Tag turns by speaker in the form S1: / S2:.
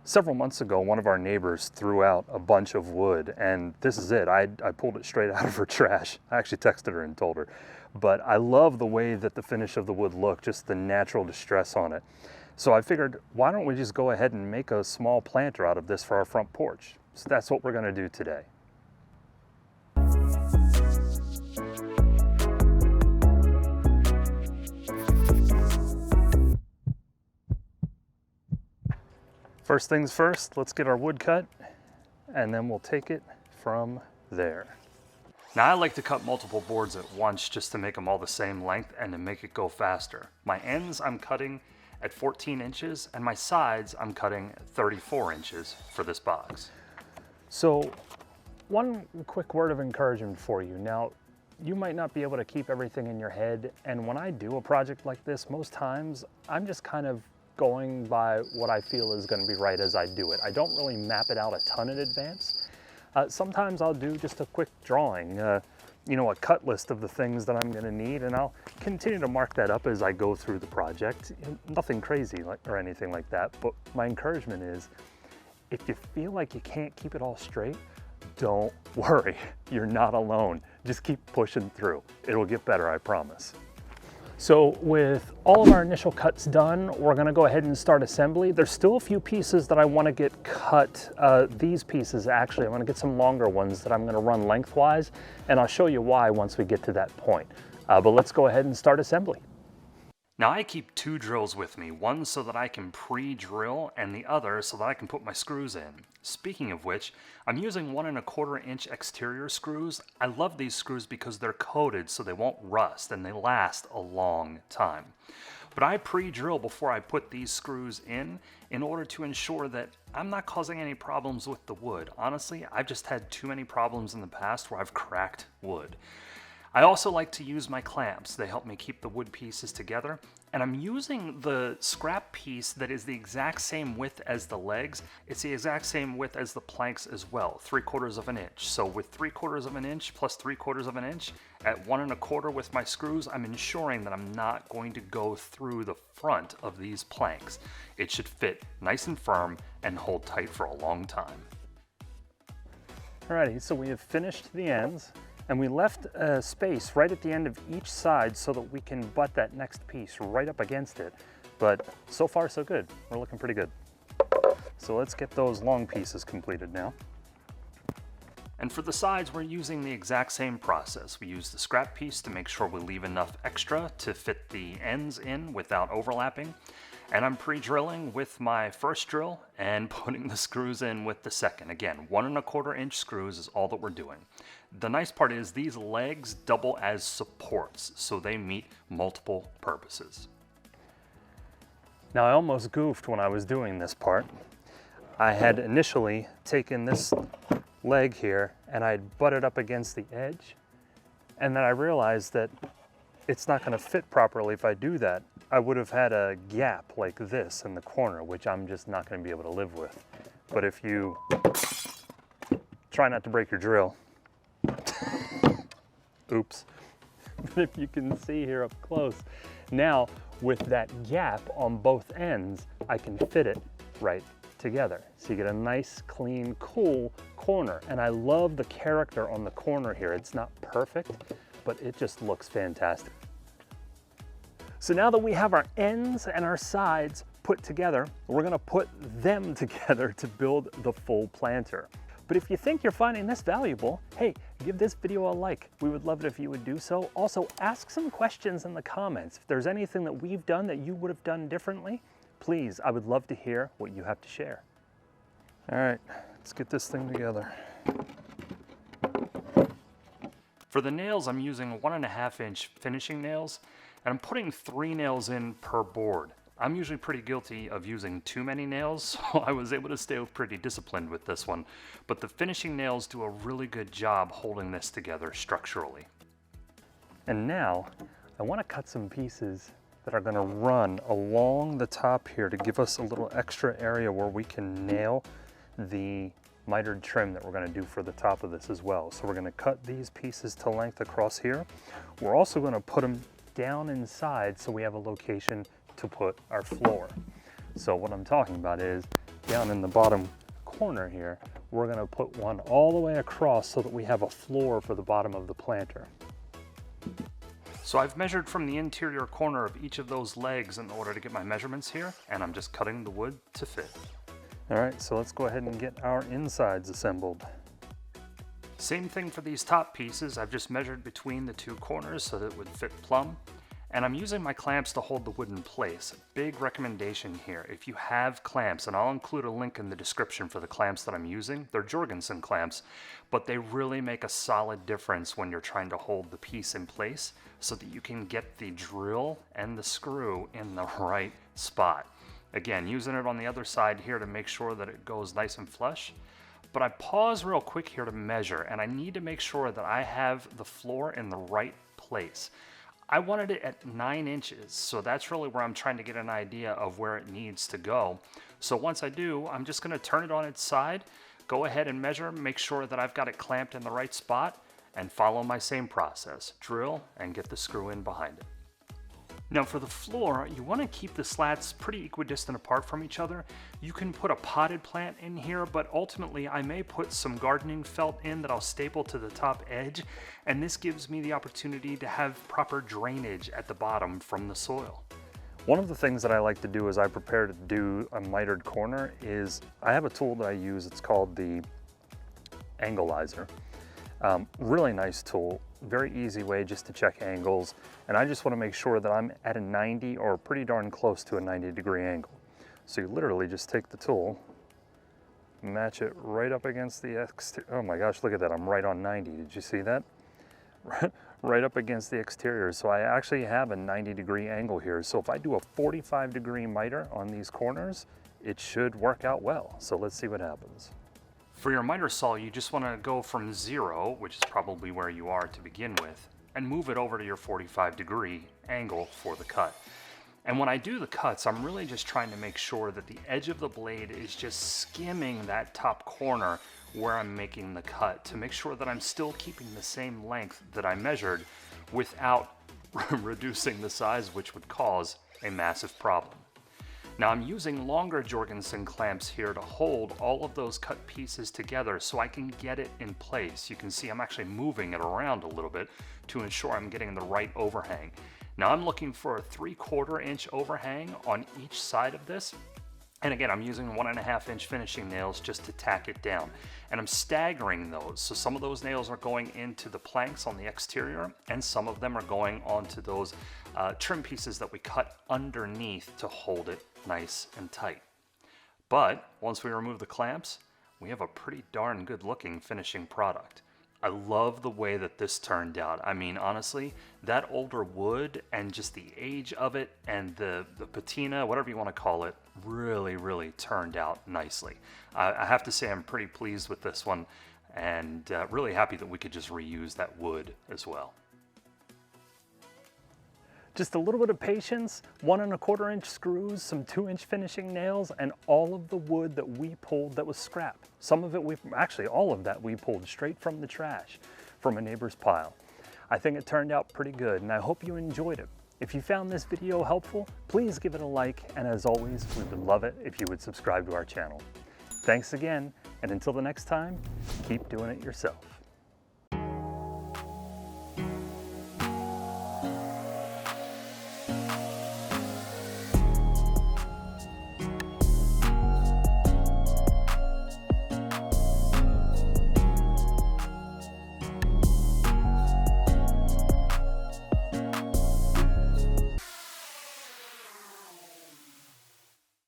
S1: Several months ago, one of our neighbors threw out a bunch of wood, and this is it. I pulled it straight out of her trash. I actually texted her and told her. But I love the way that the finish of the wood looked, just the natural distress on it. So I figured, why don't we just go ahead and make a small planter out of this for our front porch? So that's what we're gonna do today. First things first, let's get our wood cut, and then we'll take it from there. Now I like to cut multiple boards at once just to make them all the same length and to make it go faster. My ends I'm cutting at 14 inches and my sides I'm cutting 34 inches for this box. So one quick word of encouragement for you. Now, you might not be able to keep everything in your head, and when I do a project like this, most times I'm just kind of going by what I feel is going to be right as I do it. I don't really map it out a ton in advance. Sometimes I'll do just a quick drawing, you know, a cut list of the things that I'm going to need, and I'll continue to mark that up as I go through the project. Nothing crazy or anything like that, but my encouragement is, if you feel like you can't keep it all straight, don't worry, you're not alone. Just keep pushing through. It'll get better, I promise. So with all of our initial cuts done, we're gonna go ahead and start assembly. There's still a few pieces that I wanna get cut. These pieces, actually, I'm gonna get some longer ones that I'm gonna run lengthwise, and I'll show you why once we get to that point. But let's go ahead and start assembly. Now I keep two drills with me, one so that I can pre-drill and the other so that I can put my screws in. Speaking of which, I'm using 1 1/4 inch exterior screws. I love these screws because they're coated so they won't rust and they last a long time. But I pre-drill before I put these screws in order to ensure that I'm not causing any problems with the wood. Honestly, I've just had too many problems in the past where I've cracked wood. I also like to use my clamps. They help me keep the wood pieces together. And I'm using the scrap piece that is the exact same width as the legs. It's the exact same width as the planks as well, 3/4 of an inch. So with 3/4 of an inch plus 3/4 of an inch at 1 1/4 with my screws, I'm ensuring that I'm not going to go through the front of these planks. It should fit nice and firm and hold tight for a long time. Alrighty, so we have finished the ends. And we left a space right at the end of each side so that we can butt that next piece right up against it. But so far so good, we're looking pretty good. So let's get those long pieces completed now. And for the sides, we're using the exact same process. We use the scrap piece to make sure we leave enough extra to fit the ends in without overlapping. And I'm pre-drilling with my first drill and putting the screws in with the second. Again, 1 1/4 inch screws is all that we're doing. The nice part is these legs double as supports, so they meet multiple purposes. Now I almost goofed when I was doing this part. I had initially taken this leg here and I'd butt it up against the edge, and then I realized that it's not going to fit properly if I do that. I would have had a gap like this in the corner, which I'm just not going to be able to live with. But if you try not to break your drill, oops, but if you can see here up close, now with that gap on both ends, I can fit it right together. So you get a nice, clean, cool corner. And I love the character on the corner here. It's not perfect, but it just looks fantastic. So now that we have our ends and our sides put together, we're gonna put them together to build the full planter. But if you think you're finding this valuable, hey, give this video a like. We would love it if you would do so. Also, ask some questions in the comments. If there's anything that we've done that you would have done differently, please, I would love to hear what you have to share. All right, let's get this thing together. For the nails, I'm using 1 1/2 inch finishing nails, and I'm putting 3 nails in per board. I'm usually pretty guilty of using too many nails, so I was able to stay pretty disciplined with this one. But the finishing nails do a really good job holding this together structurally. And now, I want to cut some pieces that are going to run along the top here to give us a little extra area where we can nail the mitered trim that we're going to do for the top of this as well. So we're going to cut these pieces to length across here. We're also going to put them down inside so we have a location to put our floor. So what I'm talking about is down in the bottom corner here, we're gonna put one all the way across so that we have a floor for the bottom of the planter. So I've measured from the interior corner of each of those legs in order to get my measurements here, and I'm just cutting the wood to fit. All right, so let's go ahead and get our insides assembled. Same thing for these top pieces. I've just measured between the two corners so that it would fit plumb. And I'm using my clamps to hold the wood in place. Big recommendation here, if you have clamps, and I'll include a link in the description for the clamps that I'm using, they're Jorgensen clamps, but they really make a solid difference when you're trying to hold the piece in place so that you can get the drill and the screw in the right spot. Again, using it on the other side here to make sure that it goes nice and flush. But I pause real quick here to measure, and I need to make sure that I have the floor in the right place. I wanted it at 9 inches, so that's really where I'm trying to get an idea of where it needs to go. So once I do, I'm just gonna turn it on its side, go ahead and measure, make sure that I've got it clamped in the right spot, and follow my same process. Drill and get the screw in behind it. Now for the floor, you want to keep the slats pretty equidistant apart from each other. You can put a potted plant in here, but ultimately I may put some gardening felt in that I'll staple to the top edge, and this gives me the opportunity to have proper drainage at the bottom from the soil. One of the things that I like to do as I prepare to do a mitered corner is I have a tool that I use, it's called the Angleizer. Really nice tool, very easy way just to check angles, and I just want to make sure that I'm at a 90 or pretty darn close to a 90-degree angle. So you literally just take the tool, match it right up against the exterior. Oh my gosh, look at that, I'm right on 90. Did you see that? Right up against the exterior. So I actually have a 90-degree angle here. So if I do a 45-degree miter on these corners, it should work out well. So let's see what happens. For your miter saw, you just want to go from 0, which is probably where you are to begin with, and move it over to your 45-degree angle for the cut. And when I do the cuts, I'm really just trying to make sure that the edge of the blade is just skimming that top corner where I'm making the cut to make sure that I'm still keeping the same length that I measured without reducing the size, which would cause a massive problem. Now I'm using longer Jorgensen clamps here to hold all of those cut pieces together so I can get it in place. You can see I'm actually moving it around a little bit to ensure I'm getting the right overhang. Now I'm looking for a 3/4 inch overhang on each side of this. And again, I'm using 1.5 inch finishing nails just to tack it down. And I'm staggering those. So some of those nails are going into the planks on the exterior, and some of them are going onto those trim pieces that we cut underneath to hold it nice and tight. But once we remove the clamps, we have a pretty darn good looking finishing product. I love the way that this turned out. I mean, honestly, that older wood and just the age of it and the patina, whatever you want to call it, really turned out nicely. I have to say I'm pretty pleased with this one, and really happy that we could just reuse that wood as well. Just a little bit of patience, 1.25 inch screws, some 2-inch finishing nails, and all of the wood that we pulled that was scrap. Some of it, actually all of that we pulled straight from the trash from a neighbor's pile. I think it turned out pretty good, and I hope you enjoyed it. If you found this video helpful, please give it a like, and as always, we would love it if you would subscribe to our channel. Thanks again, and until the next time, keep doing it yourself.